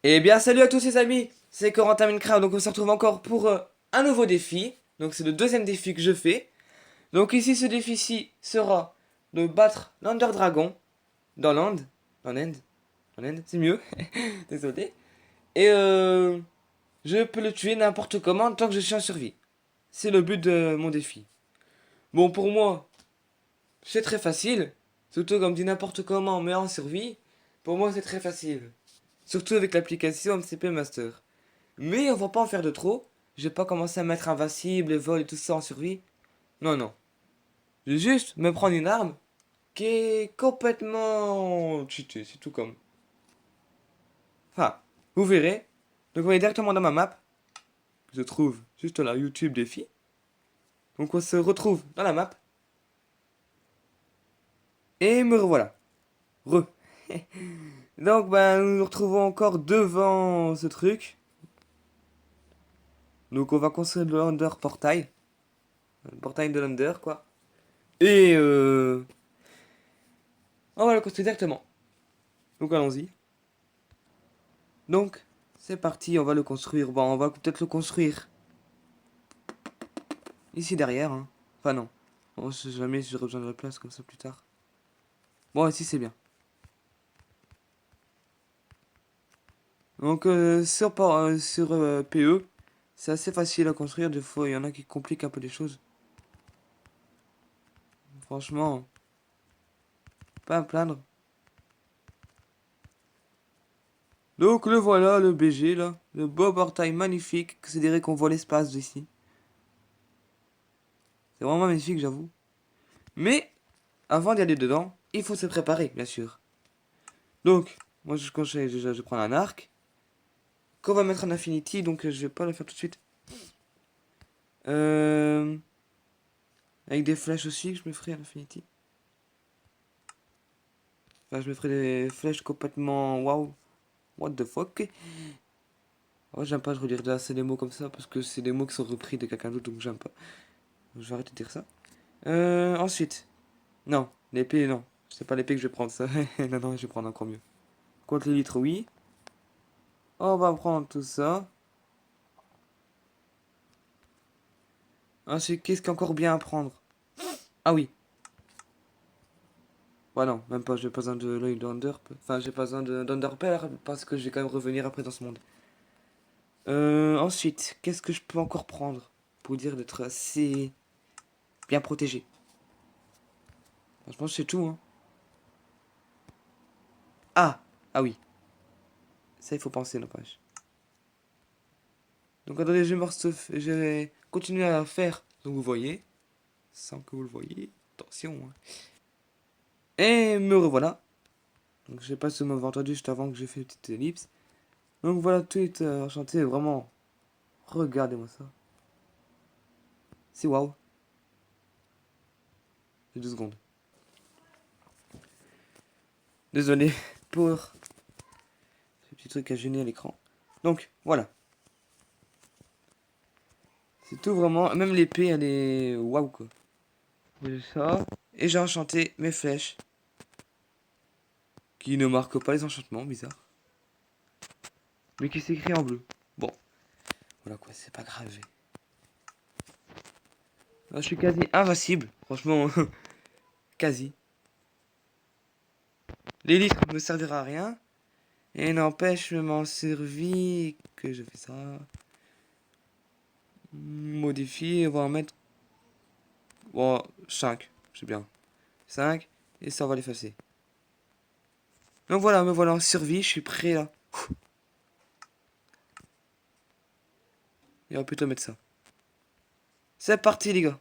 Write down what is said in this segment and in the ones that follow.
Eh bien, salut à tous les amis, c'est Corentin Minecraft, donc on se retrouve encore pour un nouveau défi. Donc c'est le deuxième défi que je fais. Donc ici, ce défi-ci sera de battre l'Under Dragon dans l'Inde. En Inde. En Inde, c'est mieux. Désolé. Et je peux le tuer n'importe comment tant que je suis en survie. C'est le but de mon défi. Bon, pour moi, c'est très facile. Surtout comme dit n'importe comment, mais en survie. Pour moi, c'est très facile. Surtout avec l'application MCP Master. Mais on va pas en faire de trop. Je vais pas commencer à mettre invincible, vol et tout ça en survie. Non, non. Je vais juste me prendre une arme qui est complètement cheatée, c'est tout comme. Enfin, vous verrez. Donc on va aller directement dans ma map. Je trouve juste là, YouTube défi. Donc on se retrouve dans la map. Et me revoilà. Re. Donc ben nous nous retrouvons encore devant ce truc. Donc on va construire le Under portail. Le portail de l'Under quoi. Et on va le construire directement. Donc allons-y. Donc, c'est parti, on va le construire. Bon, on va peut-être le construire ici derrière. Hein. Enfin non. On sait jamais si j'aurai besoin de la place comme ça plus tard. Bon, ici c'est bien. Donc, sur PE, c'est assez facile à construire. Des fois, il y en a qui compliquent un peu les choses. Franchement, pas à me plaindre. Donc, le voilà, le BG là. Le beau portail magnifique. Considérez qu'on voit l'espace d'ici. C'est vraiment magnifique, j'avoue. Mais, avant d'y aller dedans, il faut se préparer, bien sûr. Donc, moi je conseille déjà, je prends un arc. Qu'on va mettre en Infinity, donc je vais pas le faire tout de suite. Euh, Avec des flèches aussi, que je me ferai en Infinity. Enfin, je me ferai des flèches complètement waouh. What the fuck? Oh, j'aime pas, je redire assez des mots comme ça parce que c'est des mots qui sont repris de quelqu'un d'autre, donc j'aime pas. Je vais arrêter de dire ça. Ensuite. Non, l'épée, non. C'est pas l'épée que je vais prendre, ça. Non, non, je vais prendre encore mieux. Contre les litres, oui. On va prendre tout ça. Ensuite, qu'est-ce qu'il y a encore bien à prendre? Ah oui, ouais, non, même pas, j'ai pas besoin de l'œil d'Under. Enfin, j'ai pas besoin d'Underpearl parce que je vais quand même revenir après dans ce monde. Ensuite, qu'est-ce que je peux encore prendre pour dire d'être assez bien protégé? Franchement, c'est tout, hein. Ah! Ah oui, ça il faut penser, n'empêche. Donc attendez, je vais continuer à faire. Donc vous voyez, sans que vous le voyez, attention. Hein. Et me revoilà. Donc je sais pas si vous m'avez entendu juste avant que j'ai fait une petite ellipse. Donc voilà, tout est enchanté, vraiment. Regardez-moi ça. C'est waouh. J'ai 2 secondes. Désolé pour ce petit truc à gêner à l'écran. Donc, voilà. C'est tout vraiment. Même l'épée, elle est waouh quoi. J'ai ça. Et j'ai enchanté mes flèches. Qui ne marquent pas les enchantements, bizarre. Mais qui s'écrit en bleu. Bon, voilà quoi, c'est pas grave. Là, je suis quasi invincible. Franchement, quasi. L'élite ne me servira à rien. Et n'empêche, je m'en servis que je fais ça. Modifier, on va en mettre. Bon, 5, c'est bien. 5 et ça on va l'effacer. Donc voilà, me voilà en survie, je suis prêt là. Et on va plutôt mettre ça. C'est parti les gars.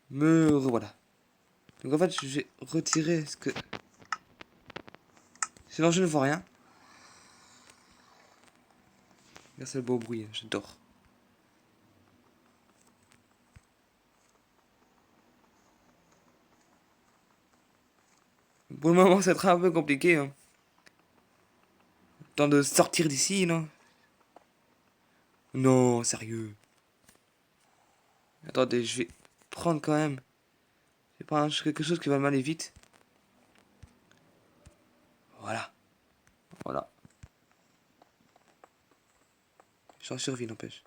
Me revoilà. Donc en fait, je vais retirer ce que... Sinon je ne vois rien. Regarde ce beau bruit, j'adore. Pour le moment, ça sera un peu compliqué. Hein. Temps de sortir d'ici, non? Non, sérieux. Attendez, je vais prendre quand même. Je vais prendre quelque chose qui va m'aller vite. Voilà. Voilà. Je suis en survie, n'empêche.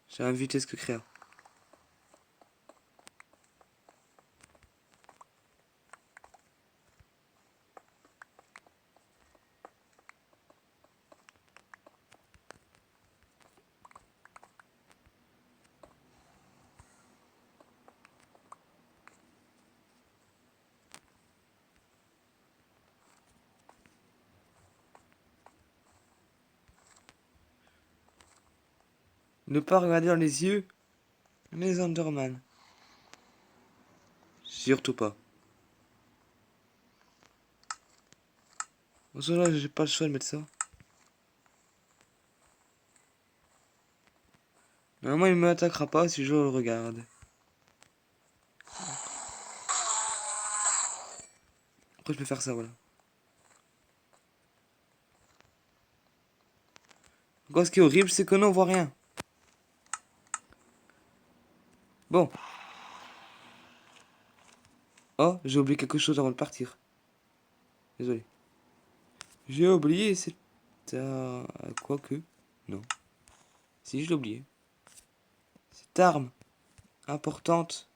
J'ai la même vitesse que Créa. Ne pas regarder dans les yeux les Enderman. Surtout pas. Bon, ça là, j'ai pas le choix de mettre ça. Normalement, il me attaquera pas si je le regarde. Après, je peux faire ça, voilà. Quoi, ce qui est horrible, c'est que nous, on voit rien. Bon. Oh, j'ai oublié quelque chose avant de partir. Désolé. J'ai oublié cette... quoique... Non. Si, je l'ai oublié. Cette arme importante.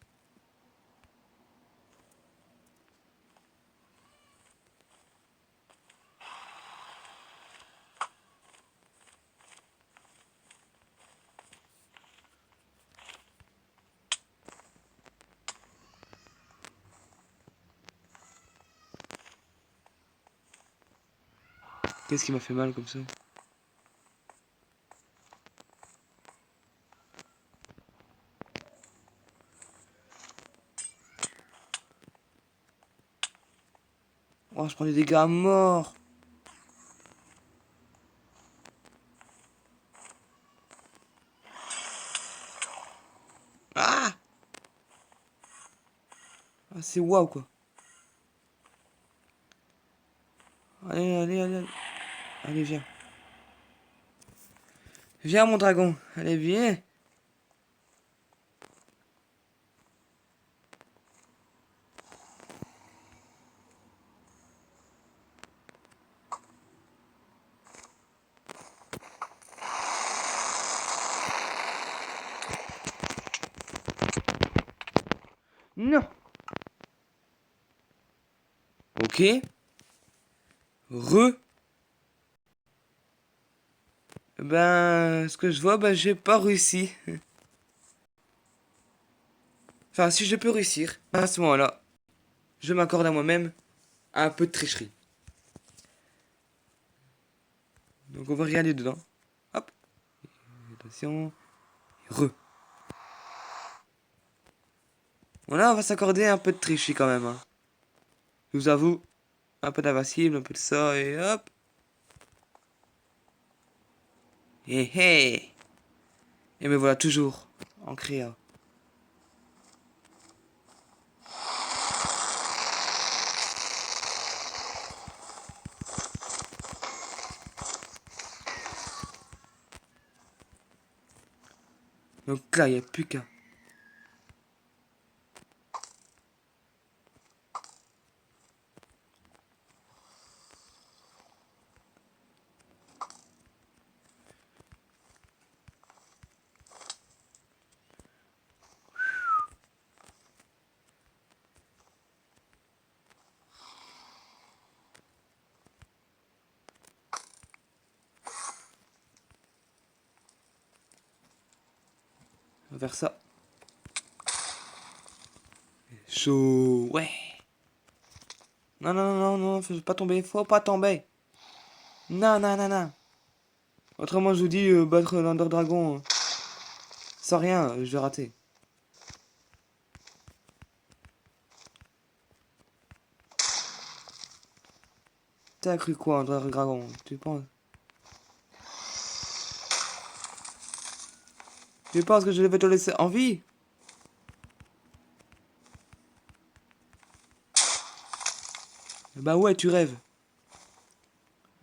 Qu'est-ce qui m'a fait mal comme ça? Oh, je prends des dégâts à mort. Ah! Ah, c'est waouh, quoi. Allez, allez, allez, allez. Allez, viens. Viens, mon dragon. Allez, viens. Non. Ok. Ben, ce que je vois, ben, j'ai pas réussi. Enfin, si je peux réussir, à ce moment-là, je m'accorde à moi-même un peu de tricherie. Donc, on va regarder dedans. Hop. Attention. Re. Voilà, on va s'accorder un peu de tricherie quand même. Hein. Je vous avoue, un peu d'invincible, un peu de ça, et hop. Hé hé. Et me voilà toujours en créa. Donc là, il n'y a plus qu'un. On va faire ça. Chaud, ouais. Non, non, non, non, faut pas tomber, faut pas tomber. Non, non, non, non. Autrement, je vous dis, battre l'Under Dragon, sans rien, je vais rater. T'as cru quoi, Under Dragon? Tu penses? Tu penses que je vais te laisser en vie? Bah ouais, tu rêves.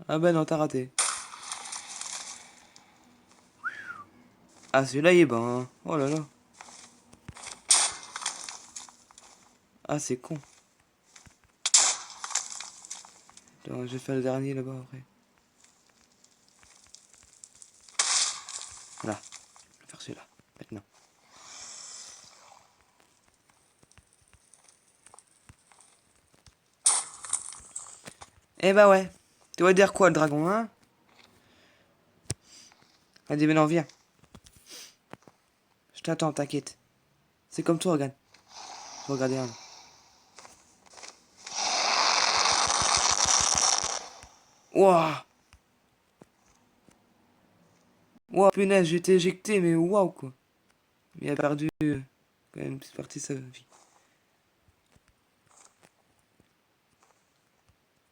Ah ben non, t'as raté. Ah, celui-là, il est bon. Hein. Oh là là. Ah, c'est con. Attends, je vais faire le dernier là-bas après. Voilà. Je vais faire celui-là. Maintenant. Eh bah ouais. Tu vas dire quoi, le dragon, hein? Allez, maintenant, viens. Je t'attends, t'inquiète. C'est comme toi, regarde. Regardez un. Waouh! Waouh, punaise, j'ai été éjecté, mais waouh, quoi. Il a perdu, quand même, une petite partie de sa vie.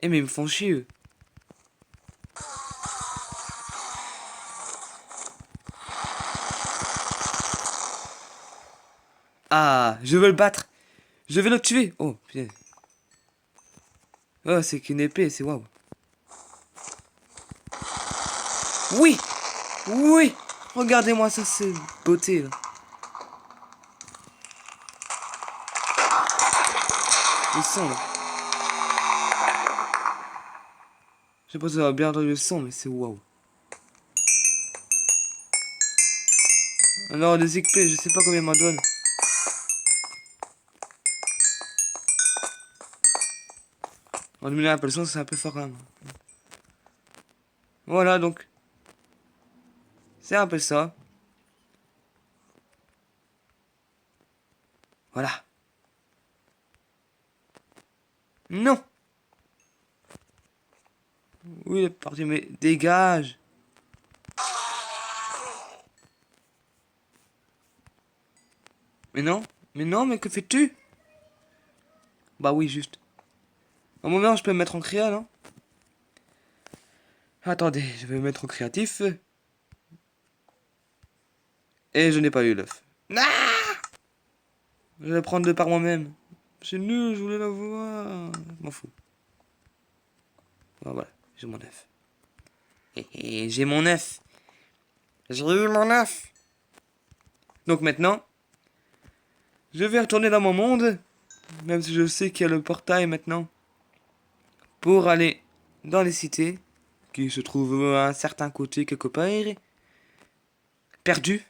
Eh, mais ils me font chier, eux. Ah, je veux le battre. Je vais le tuer. Oh, punaise. Oh, c'est qu'une épée, c'est waouh. Oui! Oui! Regardez-moi ça, c'est beauté, là. Le son, là. Je sais pas si vous avez bien entendu le son, mais c'est waouh. Alors, des XP, je sais pas combien m'en donne. En 2000 un peu le son, c'est un peu fort, quand même. Voilà, donc. C'est un peu ça. Voilà. Non! Oui, il est parti, mais dégage! Mais non! Mais non, mais que fais-tu? Bah oui, juste. Au moment, je peux me mettre en créa, non? Attendez, je vais me mettre en créatif. Et je n'ai pas eu l'œuf. Ah! Je vais le prendre de par moi-même. C'est nul, je voulais la voir. Je m'en fous. Voilà, j'ai mon œuf. Et j'ai mon œuf. J'ai eu mon œuf. Donc maintenant, je vais retourner dans mon monde. Même si je sais qu'il y a le portail maintenant. Pour aller dans les cités. Qui se trouvent à un certain côté quelque part. Perdu.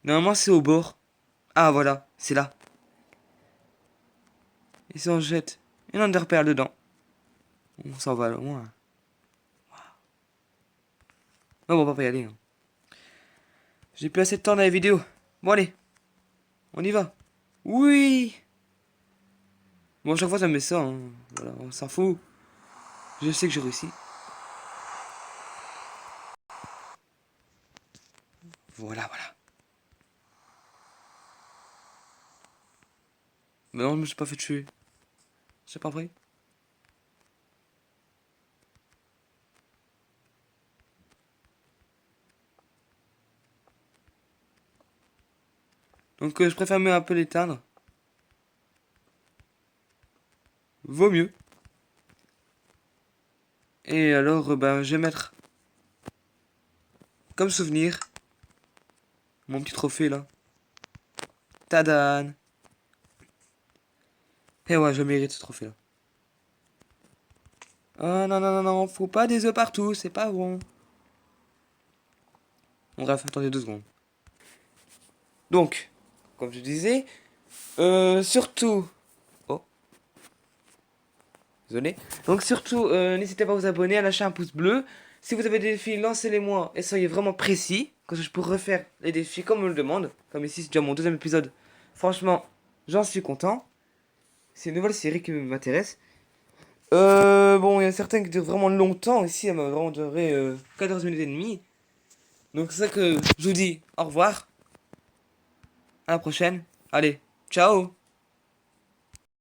Normalement c'est au bord. Ah voilà, c'est là. Et si on jette une underperle dedans. On s'en va loin. Non, on va pas y aller. Hein. J'ai plus assez de temps dans la vidéo. Bon allez, on y va. Oui. Bon, chaque fois ça me met ça. Hein. Voilà, on s'en fout. Je sais que j'ai réussi. Voilà, voilà. Mais non, je me suis pas fait tuer. C'est pas vrai. Donc je préfère un peu l'éteindre. Vaut mieux. Et alors, ben, je vais mettre comme souvenir mon petit trophée là. Tadam. Et ouais, je mérite ce trophée là. Oh non, non, non, non, faut pas des œufs partout, c'est pas bon. Bon, bref, attendez 2 secondes. Donc, comme je disais, surtout... Oh, désolé. Donc surtout, n'hésitez pas à vous abonner, à lâcher un pouce bleu. Si vous avez des défis, lancez-les-moi et soyez vraiment précis. Comme ça, je pourrai refaire les défis comme on me le demande. Comme ici, c'est déjà mon 2e épisode. Franchement, j'en suis content. C'est une nouvelle série qui m'intéresse. Bon, il y a certaines qui durent vraiment longtemps. Ici, elle m'a vraiment duré 14 minutes et demie. Donc c'est ça que je vous dis au revoir. À la prochaine. Allez, ciao.